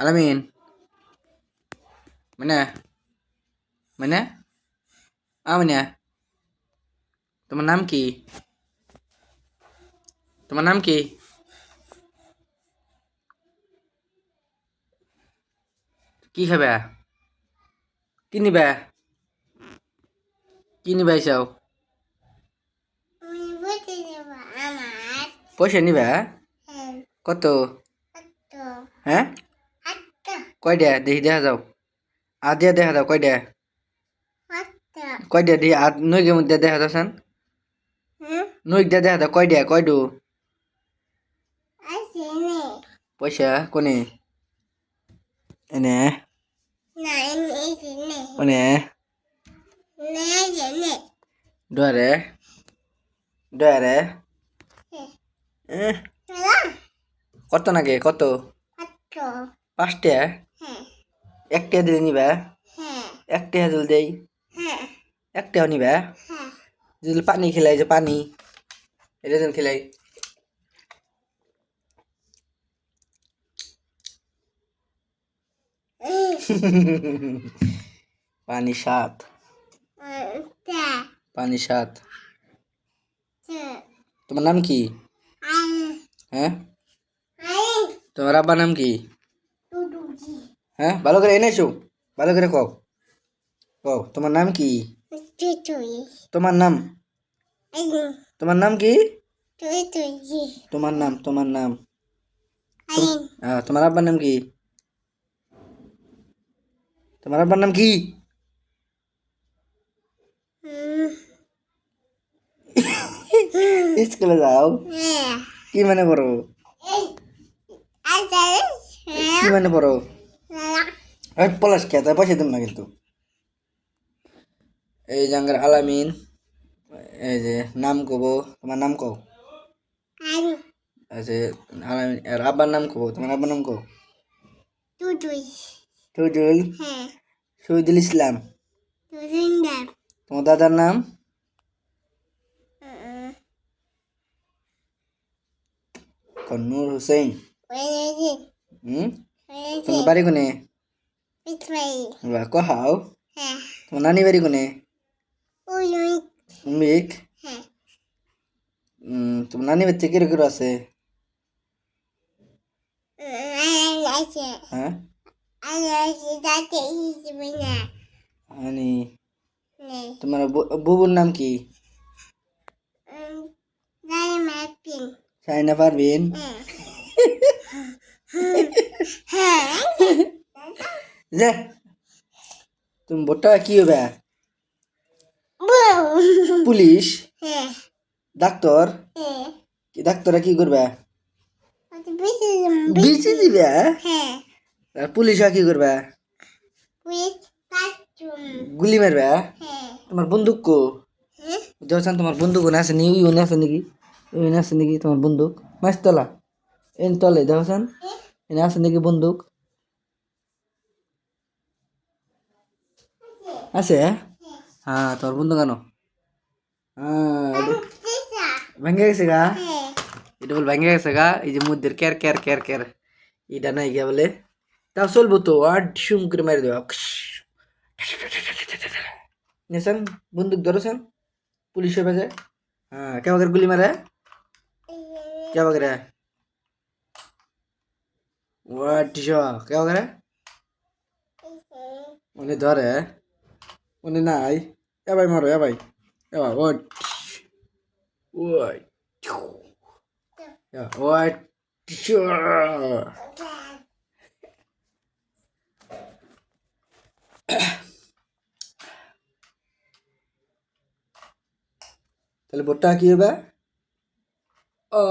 আলামিন মানে মানে মানে তোমার নাম কি? তোমার নাম কি? কি খাবে? কি নিবে? কি নিবে এসব? পয়সা নিবে? কত? হ্যাঁ কয়টা দেখি দেখা যাও। দিয়া দেখা যাও কয়টা? কয়টা দেখি নইগের মধ্যে দেখা যাচ্ছেন? নইক দিয়া দেখা যাও কয়টা কয়ডু? পয়সা কোনে? এনে ওনে ডরে ডরে কত নাকি কত? 5টা? একটা দিলে নিবা? একটা দিল দেই একটাও নিবা? যদি পানি খেলাই যে পানি এটা যেন খেলাই পানি সাত পানি সাত। তোমার নাম কি? হ্যাঁ তোমার আব্বার নাম কি? হ্যাঁ ভালো করে এনেছো ভালো করে কও কও তোমার নাম কি? তোমার নাম তোমার নাম কি? তোমার নাম তোমার নাম তোমার আব্বার নাম কি? তোমার আব্বার নাম কি? স্কুলে যাও? কি মানে পড়ো? কি মানে পড়ো? পলাশ খেতে পয়সা দিম না কিন্তু। এই জাঙ্গার আলামিন এই যে নাম কব তোমার নাম কও। আচ্ছা আলামিন আর আব্বার নাম কব তোমার আব্বার নাম কও। টুটুল শহীদুল ইসলাম। তোমার দাদার নাম? নূর হোসেন। তোমার বাড়ি কোনে? কহাও তোমার নানি বাড়ি কোনে? উমিক। তোমার নানি বাড়িতে কিরো কিরো আছে? হ্যাঁ তোমার বুবুর নাম কি? সাইনা পারবিন। যে তুমি ভোটটা কি হবে? পুলিশ ডাক্তার ডাক্তাররা কি করবে? বিচি দিবে। আর পুলিশরা কি করবে? গুলি মারবে। তোমার বন্দুক কো? দেখছেন তোমার বন্দুক আছে নি ওই আছে নাকি ওই আছে নাকি তোমার বন্দুক মাছ তলা এন তলে দেখছেন এনে আছে নাকি বন্দুক আছে? হ্যাঁ তোর বন্দুক আনো। ভেঙে গেছে গা এটা বল ভেঙে গেছে গা এই যে মধ্যে ক্যার ক্যার ক্যার ক্যার এটা নাই গিয়া বলে তাও চলবো তো আর শুম করে মারি দেওয়া নেছেন বন্দুক ধরেছেন পুলিশে বাজে। হ্যাঁ কেমন করে গুলি মারে কেমন করে কেমন করে উনি ধরে উনি নাই এবাই মারো এবাই এবার ওই ওই ওই তাহলে ভোটটা কি হবে? ও